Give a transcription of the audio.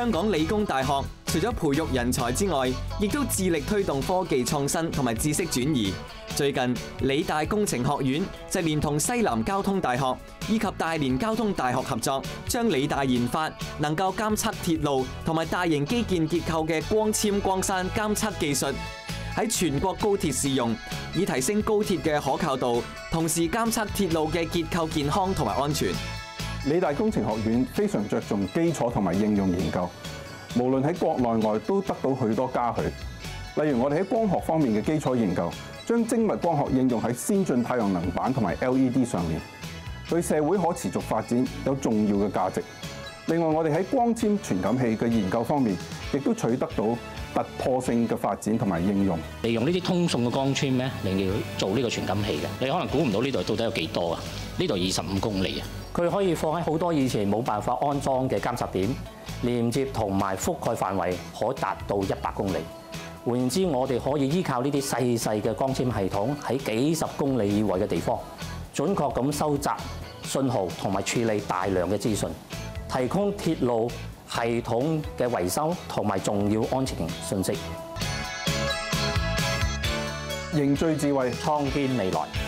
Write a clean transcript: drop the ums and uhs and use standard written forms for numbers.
香港理工大學除咗培育人才之外，亦都致力推動科技創新同埋知識轉移。最近，理大工程學院就連同西南交通大學以及大連交通大學合作，將理大研發能夠監測鐵路同埋大型基建結構嘅光纖光柵監測技術，喺全國高鐵試用，以提升高鐵嘅可靠度，同時監測鐵路嘅結構健康同埋安全。理大工程學院非常着重基礎同埋應用研究，無論喺國內外都得到許多嘉許。例如我哋喺光學方面嘅基礎研究，將精密光學應用喺先進太陽能板同埋 LED 上面，對社會可持續發展有重要嘅價值。另外，我哋喺光纖傳感器嘅研究方面，亦都取得到突破性嘅發展同埋應用。利用呢啲通訊嘅光纖咧，嚟做呢個傳感器嘅，你可能估唔到呢度到底有幾多啊？呢度25公里啊！佢可以放喺好多以前冇辦法安裝嘅監測點，連接同埋覆蓋範圍可達到100公里。換言之，我哋可以依靠呢啲細細嘅光纖系統，喺幾十公里以外嘅地方，準確咁收集信號同埋處理大量嘅資訊，提供鐵路系統嘅維修同埋重要安全信息。凝聚智慧，創建未來。